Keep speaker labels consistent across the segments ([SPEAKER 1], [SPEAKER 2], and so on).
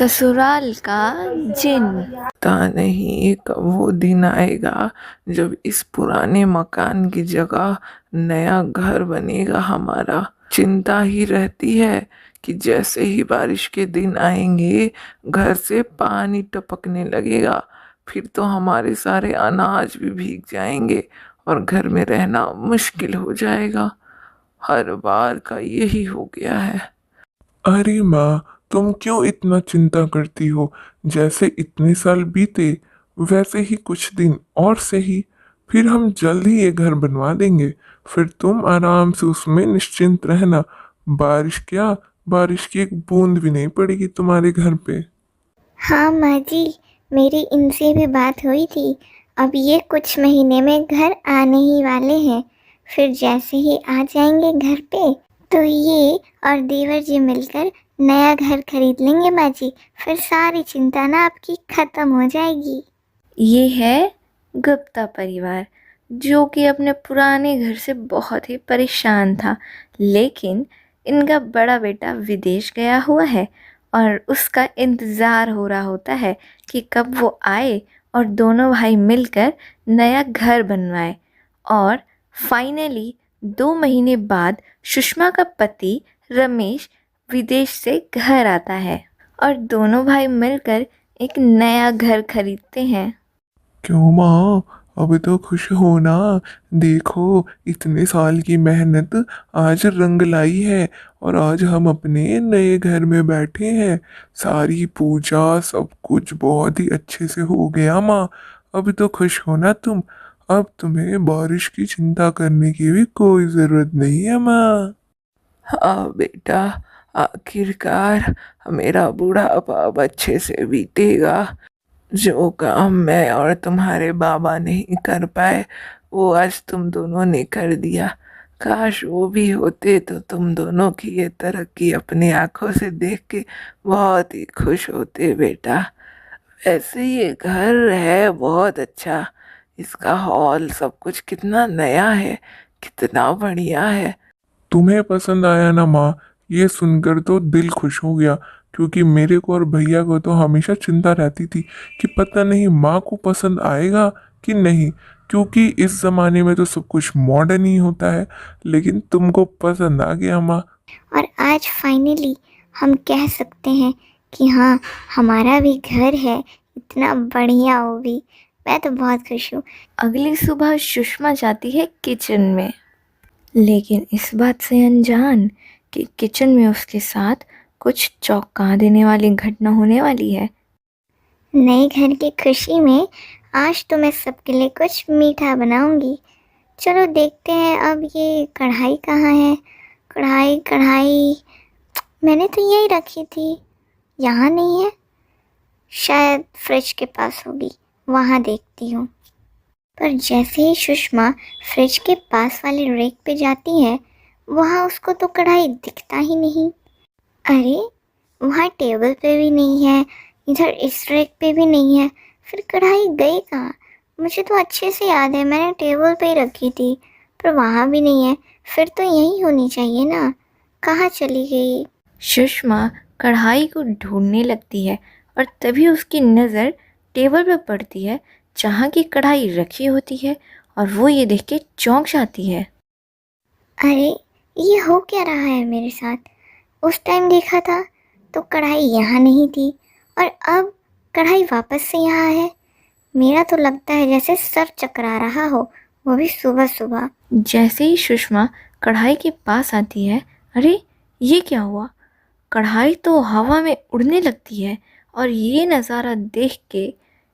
[SPEAKER 1] ससुराल का जिन।
[SPEAKER 2] पता नहीं कब वो दिन आएगा जब इस पुराने मकान की जगह नया घर बनेगा हमारा। चिंता ही रहती है कि जैसे ही बारिश के दिन आएंगे घर से पानी टपकने लगेगा, फिर तो हमारे सारे अनाज भी भीग जाएंगे और घर में रहना मुश्किल हो जाएगा। हर बार का यही हो गया है।
[SPEAKER 3] अरे माँ, तुम क्यों इतना चिंता करती हो? जैसे इतने साल बीते वैसे ही कुछ दिन और सही, फिर हम जल्द ही ये घर बनवा देंगे। फिर तुम आराम से उसमें निश्चिंत रहना। बारिश क्या, बारिश की एक बूंद भी नहीं पड़ेगी तुम्हारे घर पे।
[SPEAKER 4] हाँ माँ जी, मेरी इनसे भी बात हुई थी। अब ये कुछ महीने में घर आने ही वाले हैं। फिर जैसे ही आ जाएंगे घर पे तो ये और देवर जी मिलकर नया घर खरीद लेंगे माँ जी। फिर सारी चिंता ना आपकी खत्म हो जाएगी।
[SPEAKER 1] ये है गुप्ता परिवार, जो कि अपने पुराने घर से बहुत ही परेशान था। लेकिन इनका बड़ा बेटा विदेश गया हुआ है और उसका इंतज़ार हो रहा होता है कि कब वो आए और दोनों भाई मिलकर नया घर बनवाए। और फाइनली 2 महीने बाद सुषमा का पति रमेश विदेश से घर आता है और दोनों भाई मिलकर एक नया घर खरीदते हैं।
[SPEAKER 3] क्यों माँ, अभी तो खुश हो ना। देखो, इतने साल की मेहनत आज रंग लाई है और आज हम अपने नए घर में बैठे हैं। सारी पूजा सब कुछ बहुत ही अच्छे से हो गया माँ। अभी तो खुश हो ना तुम। अब तुम्हें बारिश की चिंता करने की भी कोई जरूरत नहीं है माँ।
[SPEAKER 2] हाँ बेटा, आखिरकार मेरा बुढ़ापा अब अच्छे से बीतेगा। जो काम मैं और तुम्हारे बाबा नहीं कर पाए वो आज तुम दोनों ने कर दिया। काश वो भी होते तो तुम दोनों की ये तरक्की अपनी आंखों से देख के बहुत ही खुश होते बेटा। वैसे ये घर है बहुत अच्छा, इसका हॉल सब कुछ कितना नया है, कितना बढ़िया है।
[SPEAKER 3] तुम्हें पसंद आया ना माँ? ये सुनकर तो दिल खुश हो गया, क्योंकि मेरे को और भैया को तो हमेशा चिंता रहती थी कि पता नहीं माँ को पसंद आएगा कि नहीं, क्योंकि इस ज़माने में तो सब कुछ मॉडर्न ही होता है। लेकिन तुमको पसंद आ गया माँ।
[SPEAKER 4] और आज फाइनली हम कह सकते हैं कि हाँ, हमारा भी घर है, इतना बढ़िया वो भी। मैं तो बहुत खुश हूँ।
[SPEAKER 1] अगली सुबह सुषमा जाती है किचन में, लेकिन इस बात से अनजान कि किचन में उसके साथ कुछ चौंका देने वाली घटना होने वाली है।
[SPEAKER 4] नए घर की खुशी में आज तो मैं सबके लिए कुछ मीठा बनाऊंगी। चलो देखते हैं अब ये कढ़ाई कहाँ है। कढ़ाई कढ़ाई मैंने तो यही रखी थी, यहाँ नहीं है। शायद फ्रिज के पास होगी, वहाँ देखती हूँ। पर जैसे ही सुषमा फ्रिज के पास वाले रेक पे जाती है, वहाँ उसको तो कढ़ाई दिखता ही नहीं। अरे, वहाँ टेबल पे भी नहीं है, इधर इस रेक पे भी नहीं है। फिर कढ़ाई गई कहाँ? मुझे तो अच्छे से याद है मैंने टेबल पे ही रखी थी, पर वहाँ भी नहीं है। फिर तो यहीं होनी चाहिए ना, कहाँ चली गई?
[SPEAKER 1] सुषमा कढ़ाई को ढूंढने लगती है और तभी उसकी नज़र टेबल पर पड़ती है जहाँ की कढ़ाई रखी होती है और वो ये देख के चौंक जाती है।
[SPEAKER 4] अरे, ये हो क्या रहा है मेरे साथ? उस टाइम देखा था तो कढ़ाई यहाँ नहीं थी और अब कढ़ाई वापस से यहाँ है। मेरा तो लगता है जैसे सर चकरा रहा हो, वो भी सुबह सुबह।
[SPEAKER 1] जैसे ही सुषमा कढ़ाई के पास आती है, अरे ये क्या हुआ? कढ़ाई तो हवा में उड़ने लगती है और ये नज़ारा देख के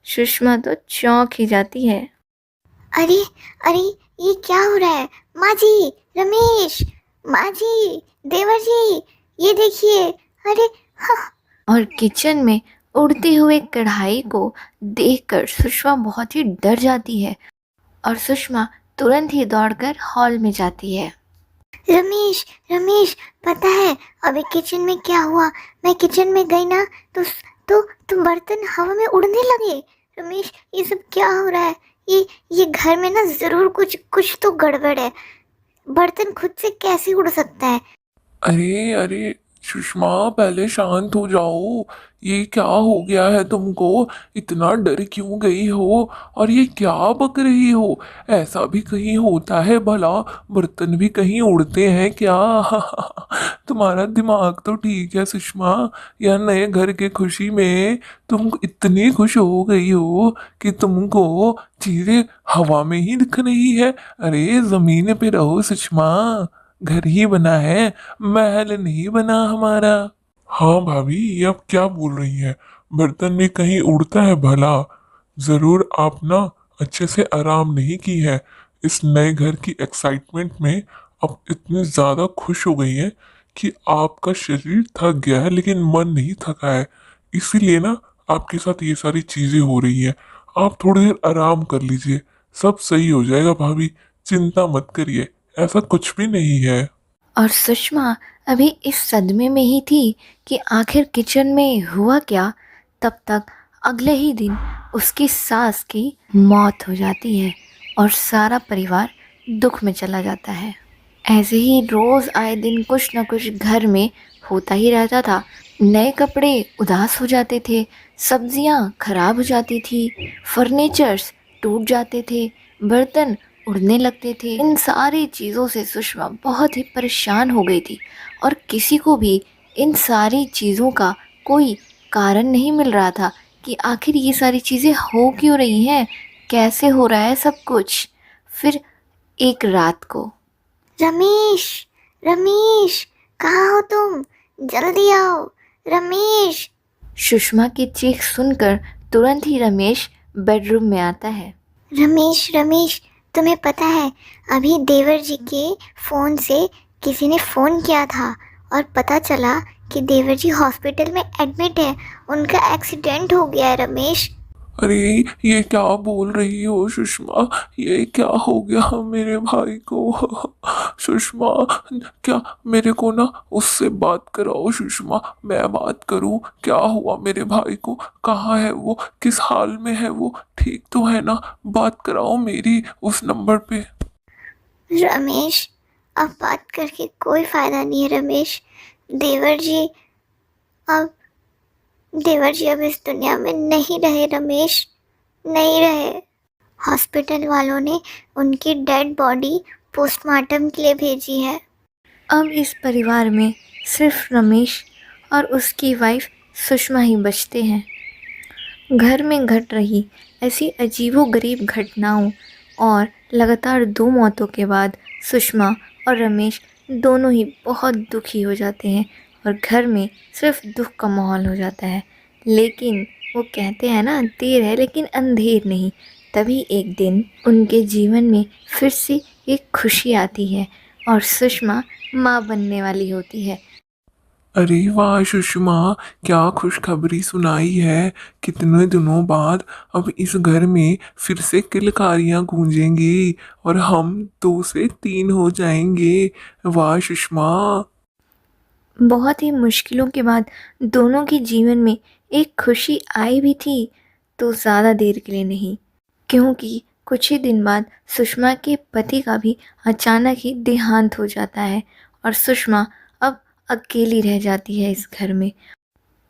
[SPEAKER 1] सुषमा तो चौंक ही जाती है।
[SPEAKER 4] अरे अरे, ये क्या हो रहा है? माँ जी, रमेश, माँ जी, देवर जी, ये देखिए। अरे हाँ।
[SPEAKER 1] और किचन में उड़ते हुए कढ़ाई को देखकर सुषमा बहुत ही डर जाती है और सुषमा तुरंत ही दौड़कर हॉल में जाती है।
[SPEAKER 4] रमेश, रमेश, पता है अभी किचन में क्या हुआ? मैं किचन में गई ना तो बर्तन हवा में उड़ने लगे। रमेश, ये सब क्या हो रहा है? ये घर में ना जरूर कुछ कुछ तो गड़बड़ है। बर्तन खुद से कैसे उड़ सकता है?
[SPEAKER 3] अरे अरे, सुषमा पहले शांत हो जाओ। ये क्या हो गया है तुमको? इतना डर क्यों गई हो? और ये क्या बक रही हो? ऐसा भी कहीं होता है भला? बर्तन भी कहीं उड़ते हैं क्या? तुम्हारा दिमाग तो ठीक है सुषमा। यह नए घर के खुशी में तुम इतनी खुश हो गई हो कि तुमको चीजें हवा में ही दिख रही है। अरे जमीन पे रहो सुषमा। घर ही बना है, महल नहीं बना हमारा।
[SPEAKER 5] हाँ भाभी, ये आप क्या बोल रही हैं? बर्तन भी कहीं उड़ता है भला? जरूर आप ना अच्छे से आराम नहीं की है। इस नए घर की एक्साइटमेंट में आप इतने ज्यादा खुश हो गई हैं कि आपका शरीर थक गया है लेकिन मन नहीं थका है। इसीलिए ना आपके साथ ये सारी चीजें हो रही है। आप थोड़ी देर आराम कर लीजिए, सब सही हो जाएगा भाभी। चिंता मत करिए, ऐसा कुछ भी नहीं है।
[SPEAKER 1] और सुषमा अभी इस सदमे में ही थी कि आखिर किचन में हुआ क्या। तब तक अगले ही दिन उसकी सास की मौत हो जाती है और सारा परिवार दुख में चला जाता है। ऐसे ही रोज़ आए दिन कुछ न कुछ घर में होता ही रहता था। नए कपड़े उदास हो जाते थे, सब्जियां खराब हो जाती थी, फर्नीचर्स टूट जाते थे, बर्तन उड़ने लगते थे। इन सारी चीज़ों से सुषमा बहुत ही परेशान हो गई थी और किसी को भी इन सारी चीज़ों का कोई कारण नहीं मिल रहा था कि आखिर ये सारी चीज़ें हो क्यों रही हैं, कैसे हो रहा है सब कुछ। फिर एक रात को
[SPEAKER 4] रमेश, रमेश, कहाँ हो तुम? जल्दी आओ, रमेश।
[SPEAKER 1] सुषमा की चीख सुनकर तुरंत ही रमेश बेडरूम में आता है।
[SPEAKER 4] रमेश, रमेश, तुम्हें पता है अभी देवर जी के फ़ोन से किसी ने फ़ोन किया था और पता चला कि देवर जी हॉस्पिटल में एडमिट है। उनका एक्सीडेंट हो गया है रमेश।
[SPEAKER 3] अरे ये क्या बोल रही हो सुषमा? ये क्या हो गया मेरे भाई को? सुषमा, क्या मेरे को ना उससे बात कराओ सुषमा। मैं बात करूं? क्या हुआ मेरे भाई को? कहाँ है वो? किस हाल में है वो? ठीक तो है ना? बात कराओ मेरी उस नंबर पे।
[SPEAKER 4] रमेश, अब बात करके कोई फ़ायदा नहीं है रमेश। देवर जी अब देवर जी अब इस दुनिया में नहीं रहे रमेश, नहीं रहे। हॉस्पिटल वालों ने उनकी डेड बॉडी पोस्टमार्टम के लिए भेजी है।
[SPEAKER 1] अब इस परिवार में सिर्फ रमेश और उसकी वाइफ सुषमा ही बचते हैं। घर में घट रही ऐसी अजीबोगरीब घटनाओं और लगातार 2 मौतों के बाद सुषमा और रमेश दोनों ही बहुत दुखी हो जाते हैं और घर में सिर्फ दुख का माहौल हो जाता है। लेकिन वो कहते हैं ना, देर है लेकिन अंधेर नहीं। तभी एक दिन उनके जीवन में फिर से एक खुशी आती है और सुषमा माँ बनने वाली होती है।
[SPEAKER 3] अरे वाह सुषमा, क्या खुशखबरी सुनाई है। कितने दिनों बाद अब इस घर में फिर से किलकारियां गूंजेंगी और हम 2 से 3 हो जाएंगे। वाह सुषमा।
[SPEAKER 1] बहुत ही मुश्किलों के बाद दोनों के जीवन में एक खुशी आई भी थी, तो ज़्यादा देर के लिए नहीं, क्योंकि कुछ ही दिन बाद सुषमा के पति का भी अचानक ही देहांत हो जाता है और सुषमा अब अकेली रह जाती है इस घर में।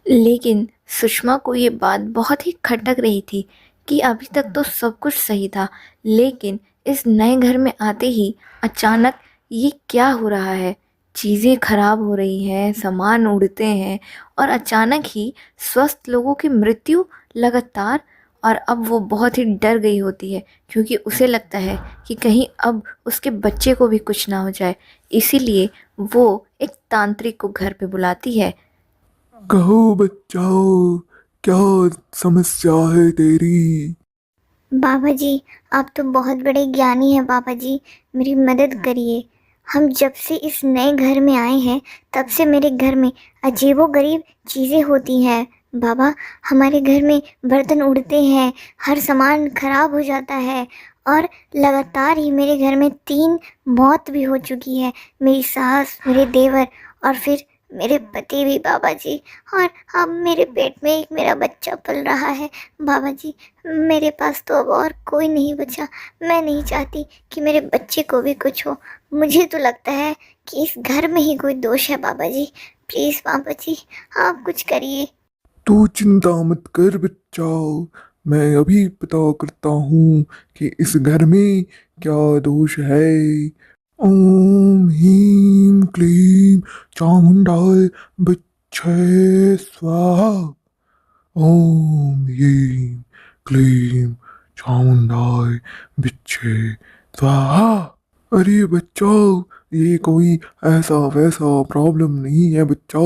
[SPEAKER 1] लेकिन सुषमा को ये बात बहुत ही खटक रही थी कि अभी तक तो सब कुछ सही था, लेकिन इस नए घर में आते ही अचानक ये क्या हो रहा है। चीज़ें खराब हो रही हैं, सामान उड़ते हैं और अचानक ही स्वस्थ लोगों की मृत्यु लगातार। और अब वो बहुत ही डर गई होती है क्योंकि उसे लगता है कि कहीं अब उसके बच्चे को भी कुछ ना हो जाए। इसीलिए वो एक तांत्रिक को घर पे बुलाती है।
[SPEAKER 3] कहो बच्चाओ, क्या समस्या है तेरी?
[SPEAKER 4] बाबा जी, आप तो बहुत बड़े ज्ञानी हैं बाबा जी, मेरी मदद करिए। हम जब से इस नए घर में आए हैं तब से मेरे घर में अजीबोगरीब चीज़ें होती हैं। बाबा, हमारे घर में बर्तन उड़ते हैं, हर सामान खराब हो जाता है और लगातार ही मेरे घर में 3 मौत भी हो चुकी है। मेरी सास, मेरे देवर और फिर मेरे पति भी बाबा जी। और अब मेरे पेट में एक मेरा बच्चा पल रहा है बाबा जी। मेरे पास तो अब और कोई नहीं बचा। मैं नहीं चाहती कि मेरे बच्चे को भी कुछ हो। मुझे तो लगता है कि इस घर में ही कोई दोष है। बाबा जी प्लीज़, बाबा जी आप कुछ करिए।
[SPEAKER 3] तू चिंता मत कर बच्चा, मैं अभी पता करता हूँ कि इस घर में क्या दोष है। ओम ह्रीं क्लीं चामुंडाय बिच्छे स्वाहा। ओम ह्रीं क्लीं चामुंडाय बिच्छे स्वाहा। अरे बच्चा, ये कोई ऐसा वैसा प्रॉब्लम नहीं है बच्चा।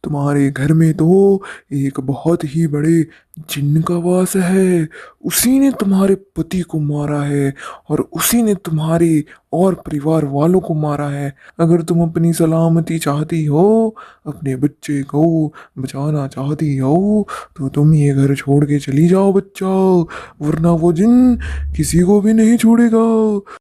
[SPEAKER 3] तुम्हारे घर में तो एक बहुत ही बड़े जिन्न का वास है। उसी ने तुम्हारे पति को मारा है और उसी ने तुम्हारे और परिवार वालों को मारा है। अगर तुम अपनी सलामती चाहती हो, अपने बच्चे को बचाना चाहती हो, तो तुम ये घर छोड़ के चली जाओ बच्चा, वरना वो जिन किसी को भी नहीं छोड़ेगा।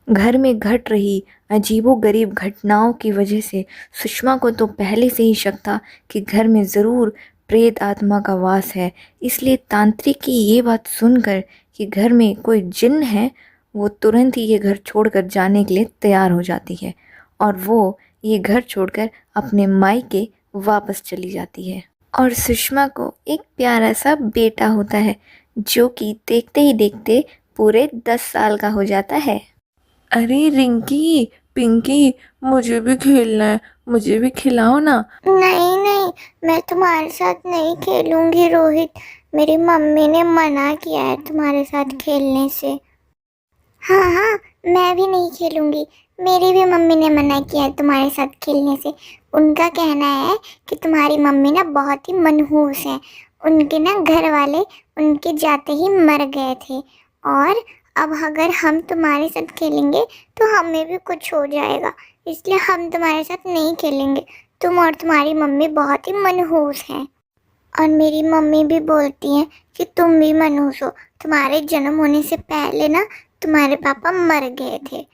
[SPEAKER 1] घर में घट रही अजीबोगरीब घटनाओं की वजह से सुषमा को तो पहले से ही शक था कि घर में ज़रूर प्रेत आत्मा का वास है। इसलिए तांत्रिक की ये बात सुनकर कि घर में कोई जिन्न है, वो तुरंत ही ये घर छोड़कर जाने के लिए तैयार हो जाती है और वो ये घर छोड़कर अपने मायके वापस चली जाती है। और सुषमा को एक प्यारा सा बेटा होता है जो कि देखते ही देखते पूरे 10 साल का हो जाता है।
[SPEAKER 2] अरे रिंकी, पिंकी, मुझे भी खेलना है, मुझे भी खिलाओ ना।
[SPEAKER 4] नहीं नहीं, मैं तुम्हारे साथ नहीं खेलूंगी रोहित। मेरी मम्मी ने मना किया है तुम्हारे साथ खेलने से। हाँ हाँ, मैं भी नहीं खेलूंगी। मेरी भी मम्मी ने मना किया है तुम्हारे साथ खेलने से। उनका कहना है कि तुम्हारी मम्मी ना बहुत ही मनहूस है। उनके ना घर वाले उनके जाते ही मर गए थे, और अब अगर हम तुम्हारे साथ खेलेंगे तो हमें भी कुछ हो जाएगा, इसलिए हम तुम्हारे साथ नहीं खेलेंगे। तुम और तुम्हारी मम्मी बहुत ही मनहूस हैं। और मेरी मम्मी भी बोलती हैं कि तुम भी मनहूस हो। तुम्हारे जन्म होने से पहले ना तुम्हारे पापा मर गए थे।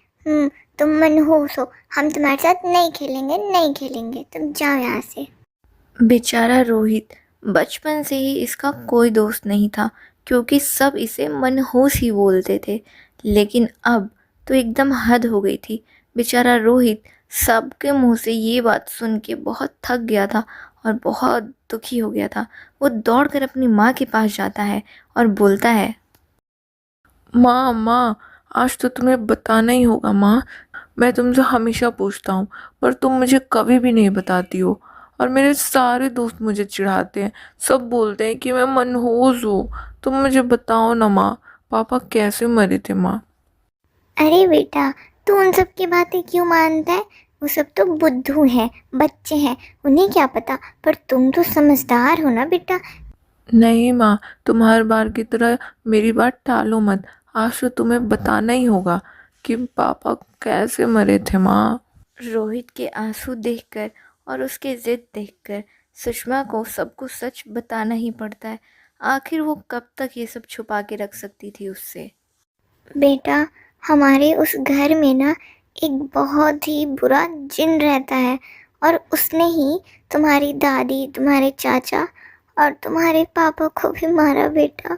[SPEAKER 4] तुम मनहूस हो। हम तुम्हारे साथ नहीं खेलेंगे, नहीं खेलेंगे। तुम जाओ यहाँ से।
[SPEAKER 1] बेचारा रोहित, बचपन से ही इसका कोई दोस्त नहीं था क्योंकि सब इसे मनहूस ही बोलते थे। लेकिन अब तो एकदम हद हो गई थी। बेचारा रोहित सबके मुंह से ये बात सुन के बहुत थक गया था और बहुत दुखी हो गया था। वो दौड़कर अपनी माँ के पास जाता है और बोलता है,
[SPEAKER 2] माँ माँ, आज तो तुम्हें बताना ही होगा माँ। मैं तुमसे हमेशा पूछता हूँ पर तुम मुझे कभी भी नहीं बताती हो, और मेरे सारे दोस्त मुझे चिढ़ाते हैं। सब बोलते हैं कि मैं मनहूस हूँ। तुम मुझे बताओ ना माँ, पापा कैसे मरे थे माँ।
[SPEAKER 4] अरे बेटा, तू उन सब की बातें क्यों मानता है? वो सब तो बुद्धू हैं, बच्चे हैं, उन्हें क्या पता। पर तुम तो समझदार हो ना बेटा।
[SPEAKER 2] नहीं माँ, तुम हर बार की तरह मेरी बात टालो मत। आज तो तुम्हें बताना ही होगा कि पापा कैसे मरे थे माँ।
[SPEAKER 1] रोहित के आंसू देखकर और उसके जिद देखकर सुषमा को सब कुछ सच बताना ही पड़ता है। आखिर वो कब तक ये सब छुपा के रख सकती थी उससे।
[SPEAKER 4] बेटा, हमारे उस घर में ना एक बहुत ही बुरा जिन रहता है, और उसने ही तुम्हारी दादी, तुम्हारे चाचा और तुम्हारे पापा को भी मारा बेटा।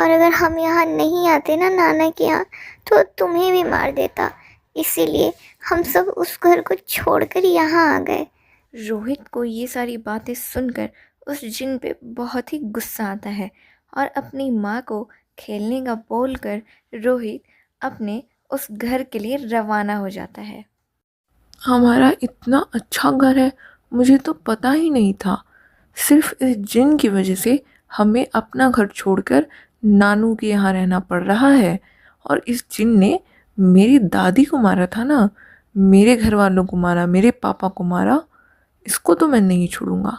[SPEAKER 4] और अगर हम यहाँ नहीं आते ना नाना के यहाँ, तो तुम्हें भी मार देता। इसीलिए हम सब उस घर को छोड़कर यहाँ आ गए।
[SPEAKER 1] रोहित को ये सारी बातें सुनकर उस जिन पे बहुत ही गुस्सा आता है और अपनी माँ को खेलने का बोलकर रोहित अपने उस घर के लिए रवाना हो जाता है।
[SPEAKER 2] हमारा इतना अच्छा घर है, मुझे तो पता ही नहीं था। सिर्फ इस जिन की वजह से हमें अपना घर छोड़कर नानू के यहाँ रहना पड़ रहा है। और इस जिन ने मेरी दादी को मारा था ना, मेरे घर वालों को मारा, मेरे पापा को मारा। इसको तो मैं नहीं छोड़ूंगा।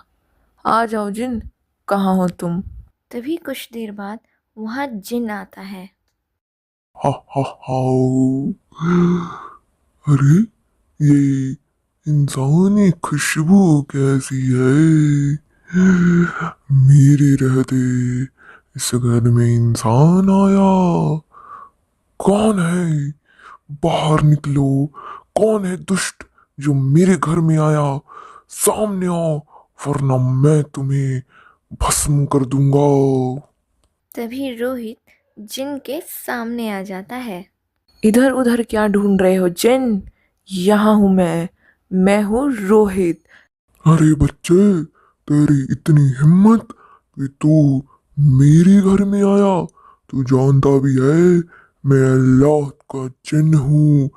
[SPEAKER 2] आ जाओ जिन, कहाँ हो तुम।
[SPEAKER 1] तभी कुछ देर बाद वहाँ जिन आता है।
[SPEAKER 3] हा हा हाउ। अरे, ये इंसानी खुशबू कैसी है? मेरे रहते इस घर में इंसान आया? कौन है? बाहर निकलो। कौन है दुष्ट जो मेरे घर में आया? सामने आओ, वरना मैं तुम्हें भस्म कर दूंगा।
[SPEAKER 1] तभी रोहित जिन के सामने आ जाता है।
[SPEAKER 2] इधर उधर क्या ढूंढ रहे हो जिन? यहाँ हूँ मैं हूँ रोहित।
[SPEAKER 3] अरे बच्चे, तेरी इतनी हिम्मत कि तू मेरे घर में आया। तू जानता भी है मैं अल्लाह का जिन हूँ।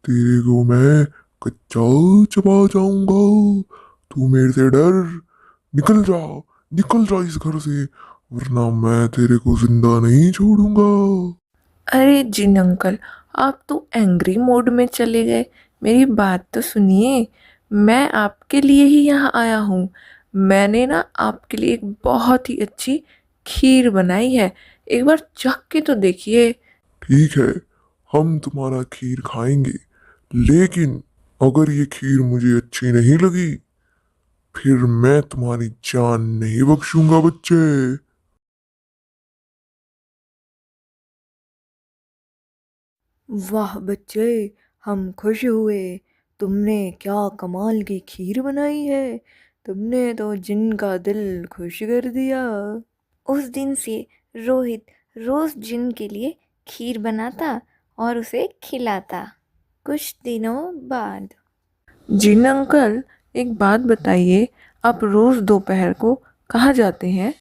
[SPEAKER 3] तेरे को मैं कच्चा चबा जाऊंगा। तू मेरे से डर। निकल जा, निकल जा इस घर से, वरना मैं तेरे को जिंदा नहीं छोड़ूंगा।
[SPEAKER 2] अरे जिन अंकल, आप तो एंग्री मोड में चले गए। मेरी बात तो सुनिए। मैं आपके लिए ही यहाँ आया हूँ। मैंने ना आपके लिए एक बहुत ही अच्छी खीर बनाई है। एक बार चख के तो देखिए।
[SPEAKER 3] ठीक है, हम तुम्हारा खीर खाएंगे, लेकिन अगर ये खीर मुझे अच्छी नहीं लगी, फिर मैं तुम्हारी जान नहीं बख्शूंगा बच्चे।
[SPEAKER 2] वाह बच्चे, हम खुश हुए। तुमने क्या कमाल की खीर बनाई है। तुमने तो जिन का दिल खुश कर दिया।
[SPEAKER 1] उस दिन से रोहित रोज़ जिन के लिए खीर बनाता और उसे खिलाता। कुछ दिनों बाद
[SPEAKER 2] जिन अंकल, एक बात बताइए, आप रोज दोपहर को कहाँ जाते हैं?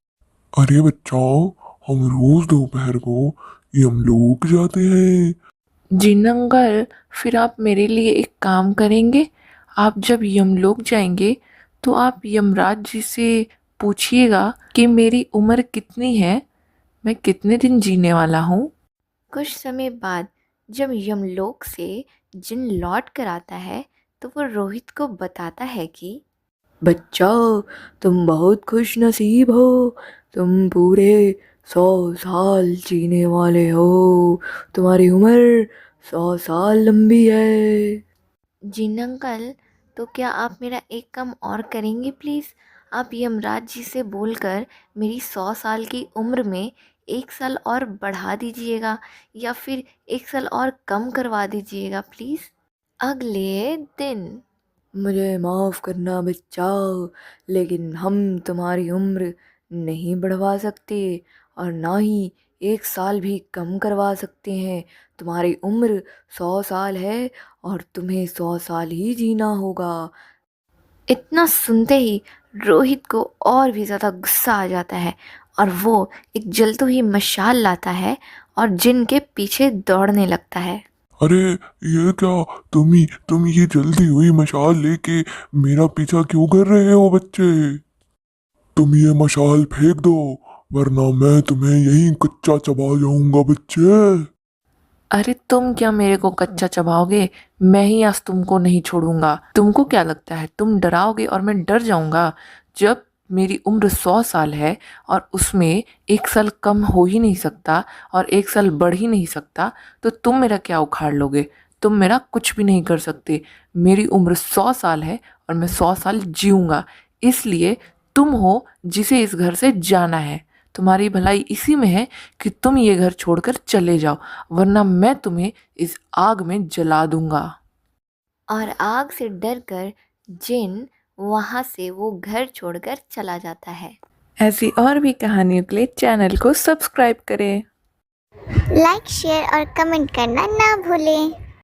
[SPEAKER 3] अरे बच्चों, हम रोज दोपहर को यमलोक जाते हैं।
[SPEAKER 2] जिन अंकल, फिर आप मेरे लिए एक काम करेंगे। आप जब यमलोक जाएंगे तो आप यमराज जी से पूछिएगा कि मेरी उम्र कितनी है, मैं कितने दिन जीने वाला हूँ।
[SPEAKER 1] कुछ समय बाद जब यमलोक से जिन लौट कर आता है तो वो रोहित को बताता है कि
[SPEAKER 2] बच्चा, तुम बहुत खुश नसीब हो। तुम पूरे 100 साल जीने वाले हो। तुम्हारी उम्र 100 साल लंबी है।
[SPEAKER 1] जिन अंकल, तो क्या आप मेरा एक काम और करेंगे प्लीज़? आप यमराज जी से बोलकर मेरी 100 साल की उम्र में 1 साल और बढ़ा दीजिएगा या फिर 1 साल और कम करवा दीजिएगा प्लीज़। अगले दिन
[SPEAKER 2] मुझे माफ़ करना बच्चा, लेकिन हम तुम्हारी उम्र नहीं बढ़वा सकते और ना ही 1 साल भी कम करवा सकते हैं। तुम्हारी उम्र 100 साल है और तुम्हें 100 साल ही जीना होगा।
[SPEAKER 1] इतना सुनते ही रोहित को और भी ज़्यादा गुस्सा आ जाता है और वो एक जलती हुई मशाल लाता है और जिन के पीछे दौड़ने लगता है।
[SPEAKER 3] अरे ये क्या, तुम ये जल्दी हुई मशाल लेके मेरा पीछा क्यों कर रहे हो बच्चे? तुम ये मशाल फेंक दो, वरना मैं तुम्हें यहीं कच्चा चबा जाऊंगा बच्चे।
[SPEAKER 2] अरे तुम क्या मेरे को कच्चा चबाओगे? मैं ही आज तुमको नहीं छोड़ूंगा। तुमको क्या लगता है तुम डराओगे और मैं डर जाऊंगा? जब मेरी उम्र 100 साल है और उसमें 1 साल कम हो ही नहीं सकता और 1 साल बढ़ ही नहीं सकता, तो तुम मेरा क्या उखाड़ लोगे? तुम मेरा कुछ भी नहीं कर सकते। मेरी उम्र 100 साल है और मैं 100 साल जीऊंगा। इसलिए तुम हो जिसे इस घर से जाना है। तुम्हारी भलाई इसी में है कि तुम ये घर छोड़कर चले जाओ, वरना मैं तुम्हें इस आग में जला दूंगा।
[SPEAKER 1] और आग से डरकर जिन वहाँ से वो घर छोड़कर चला जाता है।
[SPEAKER 2] ऐसी और भी कहानियों के लिए चैनल को सब्सक्राइब करें।
[SPEAKER 4] लाइक शेयर और कमेंट करना ना भूलें।